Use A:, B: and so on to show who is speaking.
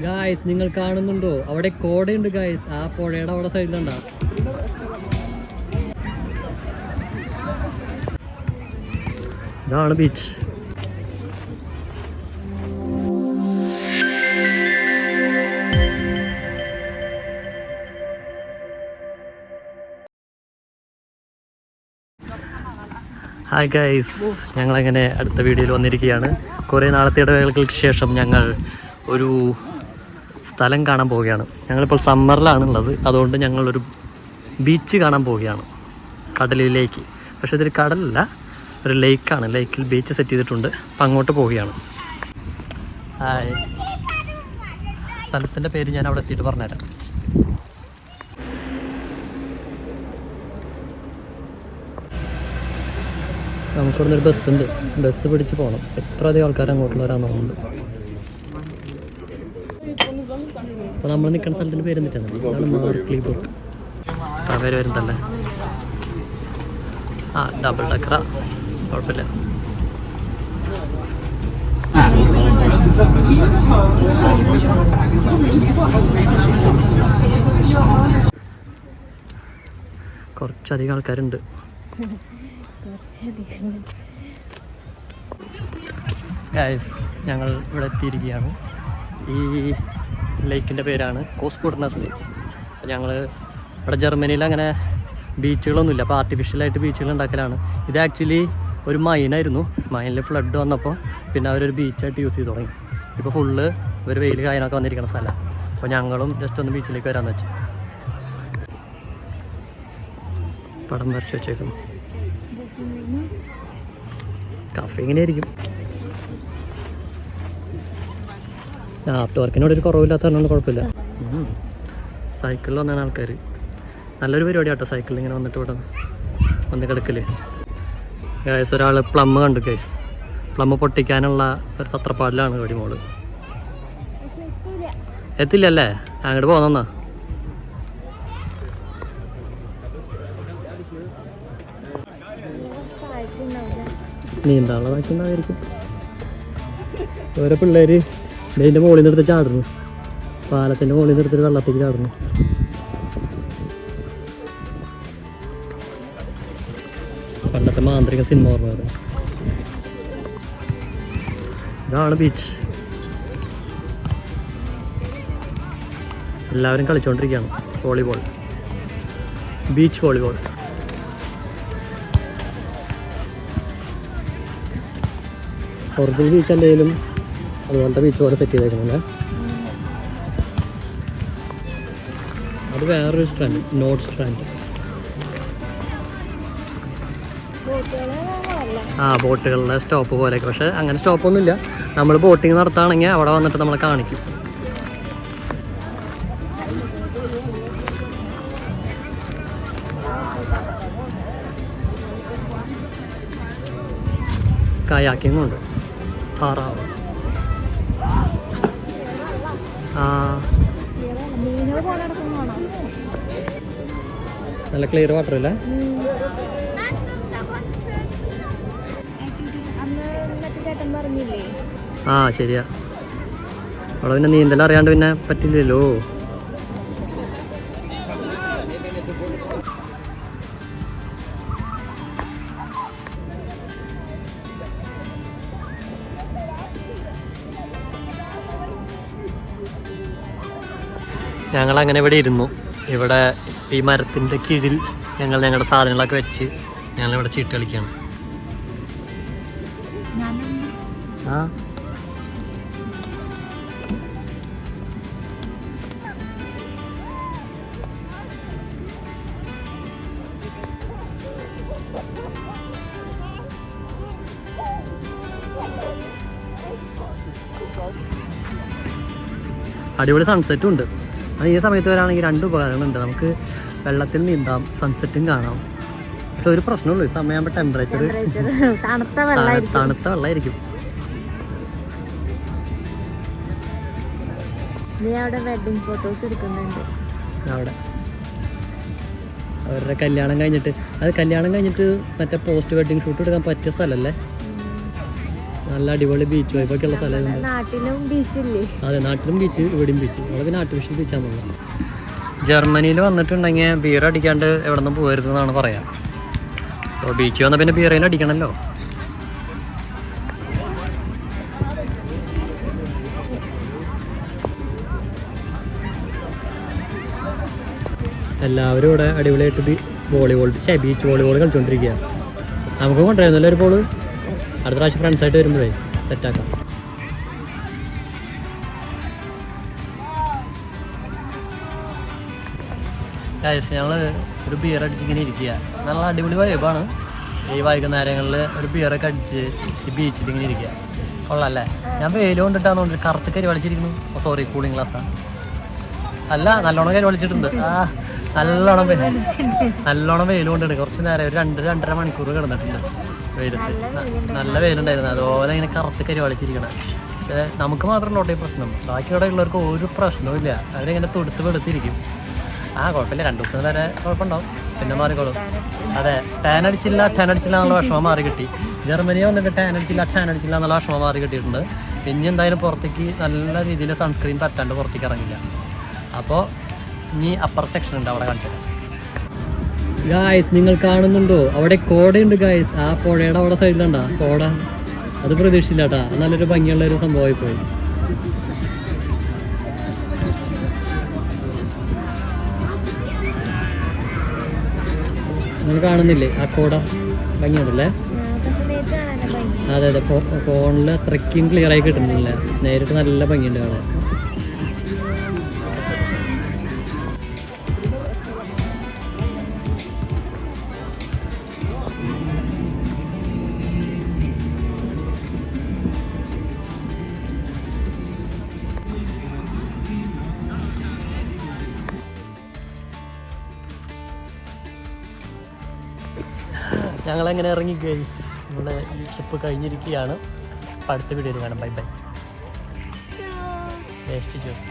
A: Guys നിങ്ങൾ കാണുന്നുണ്ടോ? അവിടെ കോടയുണ്ട് ഗായ്സ്. ആ പുഴയുടെ അവിടെ സൈഡിലുണ്ടാ. ഇതാണ് ബീച്ച്. ഹായ് ഗൈസ്, ഞങ്ങളങ്ങനെ അടുത്ത വീഡിയോയിൽ വന്നിരിക്കുകയാണ്. കുറേ നാളത്തെ ഇടവേളകൾക്ക് ശേഷം ഞങ്ങൾ ഒരു സ്ഥലം കാണാൻ പോവുകയാണ്. ഞങ്ങളിപ്പോൾ സമ്മറിലാണുള്ളത്, അതുകൊണ്ട് ഞങ്ങളൊരു ബീച്ച് കാണാൻ പോവുകയാണ്, കടലിലേക്ക്. പക്ഷേ ഇതൊരു കടലല്ല, ഒരു ലേക്കാണ്. ലേക്കിൽ ബീച്ച് സെറ്റ് ചെയ്തിട്ടുണ്ട്. അപ്പം അങ്ങോട്ട് പോവുകയാണ്. ഹായ്, സ്ഥലത്തിൻ്റെ പേര് ഞാൻ അവിടെ എത്തിയിട്ട് പറഞ്ഞുതരാം. നമുക്കിവിടെ നിന്നൊരു ബസ്സുണ്ട്. ബസ് പിടിച്ച് പോകണം. എത്ര അധികം ആൾക്കാർ അങ്ങോട്ടുള്ള വരാൻ തോന്നുന്നുണ്ട്. അപ്പോൾ നമ്മൾ നിൽക്കുന്ന സ്ഥലത്തിൻ്റെ പേര് എന്നിട്ടാണ്. ഇതാണ് മാർക്ലിബർഗ്. ആ പേര് വരുന്നതല്ലേ. ആ ഡബിൾ ഡക്കറാ, കുഴപ്പമില്ല. കുറച്ചധികം ആൾക്കാരുണ്ട്. ഗൈസ്, ഞങ്ങൾ ഇവിടെ എത്തിയിരിക്കുകയാണ്. ഈ ലേക്കിൻ്റെ പേരാണ് കോസ്പുർണസ്. അപ്പോൾ ഞങ്ങൾ ഇവിടെ ജർമ്മനിയിൽ അങ്ങനെ ബീച്ചുകളൊന്നുമില്ല, അപ്പോൾ ആർട്ടിഫിഷ്യലായിട്ട് ബീച്ചുകൾ ഉണ്ടാക്കലാണ്. ഇത് ആക്ച്വലി ഒരു മൈനായിരുന്നു. മൈനിൽ ഫ്ലഡ് വന്നപ്പോൾ പിന്നെ അവരൊരു ബീച്ചായിട്ട് യൂസ് ചെയ്ത് തുടങ്ങി. ഇപ്പോൾ ഫുള്ള് ഒരു വെയിൽ കായനൊക്കെ വന്നിരിക്കുന്ന സ്ഥലമാണ്. അപ്പോൾ ഞങ്ങളും ജസ്റ്റ് ഒന്ന് ബീച്ചിലേക്ക് വരാമെന്ന് വെച്ചു. പടം വരച്ച് വെച്ചേക്കുന്നു. കഫേ ഇങ്ങനെയായിരിക്കും. ആഫ്റ്റർ വർക്കിനോടൊരു കുറവില്ലാത്തതുകൊണ്ട് കുഴപ്പമില്ല. സൈക്കിളിൽ വന്നാണ് ആൾക്കാർ. നല്ലൊരു പരിപാടി കേട്ടോ, സൈക്കിളിൽ ഇങ്ങനെ വന്നിട്ട് ഇവിടെ വന്ന് കിടക്കല്. ഗൈസ്, ഒരാൾ പ്ലം കണ്ടു. ഗൈസ്, പ്ലം പൊട്ടിക്കാനുള്ള ഒരു തത്രപ്പാടിലാണ് വെടിമോള്. എത്തില്ലല്ലേ? അങ്ങോട്ട് പോന്നാ. നീന്താനുള്ള താഴ്ചയുണ്ടായിരിക്കും. ഓരോ പിള്ളേർ ഇതിൻ്റെ മുകളിൽ നിന്ന് എടുത്ത് ചാടുന്നു. പാലത്തിൻ്റെ മുകളിൽ നിന്ന് എടുത്തിട്ട് വെള്ളത്തേക്ക് ചാടുന്നു. പണ്ടത്തെ മാന്ത്രിക സിനിമ ഓർമ്മ. ഇതാണ് ബീച്ച്. എല്ലാവരും കളിച്ചുകൊണ്ടിരിക്കുകയാണ് volleyball, beach volleyball. Original beach എന്തെങ്കിലും അതുപോലത്തെ ബീച്ച് പോലെ സെറ്റ് ചെയ്തേക്കുന്നില്ല. അത് വേറൊരു സ്ട്രാൻഡ്, നോർത്ത് സ്ട്രാൻഡ്. ആ ബോട്ടുകളുടെ സ്റ്റോപ്പ് പോലെയൊക്കെ. പക്ഷേ അങ്ങനെ സ്റ്റോപ്പൊന്നുമില്ല. നമ്മൾ ബോട്ടിങ് നടത്തുകയാണെങ്കിൽ അവിടെ വന്നിട്ട് നമ്മളെ കാണിക്കും. കയാക്കിങ്ങും ഉണ്ട്. താറാവ്. നല്ല ക്ലിയർ വാട്ടർ അല്ലേ? ആ ശരിയാ. അവിടെ പിന്നെ നീന്തൽ അറിയാണ്ട് പിന്നെ പറ്റില്ലല്ലോ. ഞങ്ങളങ്ങനെ ഇവിടെ ഇരുന്നു. ഇവിടെ ഈ മരത്തിൻ്റെ കീഴിൽ ഞങ്ങൾ ഞങ്ങളുടെ സാധനങ്ങളൊക്കെ വെച്ച് ഞങ്ങളിവിടെ ചീട്ട് കളിക്കുകയാണ്. ആ അടിപൊളി സൺസെറ്റും ഉണ്ട്. ഈ സമയത്ത് വരാണെങ്കിൽ രണ്ട് ഉപകാരങ്ങളുണ്ട്. നമുക്ക് വെള്ളത്തിൽ നീന്താം, സൺസെറ്റും കാണാം. പക്ഷെ ഒരു പ്രശ്നമുള്ളൂ, ഈ സമയമാകുമ്പോൾ ടെമ്പറേച്ചർ തണുത്ത വെള്ളമായിരിക്കും.
B: വെഡിങ് ഫോട്ടോസ് എടുക്കുന്നുണ്ട്.
A: അവിടെ അവരുടെ കല്യാണം കഴിഞ്ഞിട്ട് മറ്റേ പോസ്റ്റ് വെഡിങ് ഷൂട്ട് എടുക്കാൻ പറ്റിയ സ്ഥലമല്ലേ. നല്ല അടിപൊളി ബീച്ച് വൈബൊക്കെ ഉള്ള സ്ഥലമുണ്ട്.
B: നാട്ടിലും ബീച്ചില്ലേ?
A: അതെ, നാട്ടിലും ബീച്ച്, ഇവിടെയും ബീച്ച്. അവിടെ പിന്നെ ആർട്ടിഫിഷ്യൽ ബീച്ചാന്ന് തോന്നുന്നു. ജർമ്മനിയിൽ വന്നിട്ടുണ്ടെങ്കിൽ ബിയർ അടിക്കാണ്ട് എവിടെ നിന്നും പോകരുതെന്നാണ് പറയാം. സോ ബീച്ചിൽ വന്നാൽ പിന്നെ ബിയറിന് അടിക്കണമല്ലോ. എല്ലാവരും ഇവിടെ അടിപൊളിയായിട്ട് ബീച്ച് വോളിബോൾ കളിച്ചുകൊണ്ടിരിക്കുക. നമുക്ക് കൊണ്ടുവരുന്നല്ലോ ഒരു ബോള്. അടുത്ത പ്രാവശ്യം ഫ്രണ്ട്സായിട്ട് വരുമ്പോഴേ സെറ്റാക്കാം. ഞങ്ങൾ ഒരു ബിയർ അടിച്ചിങ്ങനെ ഇരിക്കുക. നല്ല അടിപൊളി വൈബാണ്. ഈ വൈകുന്നേരങ്ങളിൽ ഒരു ബിയറൊക്കെ അടിച്ച് ഈ ബീച്ചിൽ ഇങ്ങനെ ഇരിക്കുക. കൊള്ളാമല്ലേ? ഞാൻ വെയിൽ കൊണ്ടിട്ടാന്ന് തോന്നുന്നു കറുത്ത് കരി വലിച്ചിരിക്കുന്നു. Sorry, cooling ഗ്ലാസ്സാണ്. അല്ല, നല്ലോണം കരി വലിച്ചിട്ടുണ്ട്. നല്ലോണം വെയിൽ കൊണ്ടിട്ട് കുറച്ച് നേരം ഒരു 2-2.5 മണിക്കൂർ കിടന്നിട്ടുണ്ട് വെയിലത്ത്. നല്ല വെയിലുണ്ടായിരുന്നു. അതുപോലെ ഇങ്ങനെ കറുത്ത് കരി വലിച്ചിരിക്കണം. പക്ഷേ നമുക്ക് മാത്രം നോട്ടേ പ്രശ്നം. ബാക്കിയുടെ ഉള്ളവർക്ക് ഒരു പ്രശ്നവും ഇല്ല. അവരിങ്ങനെ തുടുത്ത് വെളുത്തിരിക്കും. കുഴപ്പമില്ല, 2 ദിവസം വരെ കുഴപ്പമുണ്ടാവും, പിന്നെ മാറിക്കോളും. അതെ, ടാൻ അടിച്ചില്ല എന്നുള്ള വിഷമം മാറി കിട്ടി. ജർമ്മനിയെ വന്നിട്ട് ടാൻ അടിച്ചില്ല എന്നുള്ള വിഷമം മാറി കിട്ടിയിട്ടുണ്ട്. ഇനി എന്തായാലും പുറത്തേക്ക് നല്ല രീതിയിൽ സൺസ്ക്രീൻ പറ്റാണ്ട് പുറത്തേക്ക് ഇറങ്ങില്ല. അപ്പോൾ ഇനി അപ്പർ സെക്ഷൻ ഉണ്ട്, അവിടെ കാണിച്ചത്. ഗായ്സ്, നിങ്ങൾ കാണുന്നുണ്ടോ? അവിടെ കോടയുണ്ട് ഗായ്സ്. ആ പുഴയുടെ അവിടെ സൈഡിലുണ്ടാ കോട. അത് പ്രതീക്ഷിച്ചില്ല കേട്ടാ. നല്ലൊരു ഭംഗിയുള്ള ഒരു സംഭവമായി പോയി. നിങ്ങൾ കാണുന്നില്ലേ ആ കോട? ഭംഗിയുണ്ടല്ലേ? അതെ, ഫോണിൽ അത്രയ്ക്കും ക്ലിയർ ആയി കിട്ടുന്നില്ല. നേരിട്ട് നല്ല ഭംഗിയുണ്ട് കാണാൻ. ഞങ്ങളങ്ങനെ ഇറങ്ങി ഗൈസ്. നമ്മുടെ ഈ ട്രിപ്പ് കഴിഞ്ഞിരിക്കുകയാണ്. അടുത്ത വീഡിയോയിൽ കാണാം. Bye bye. Taste juice.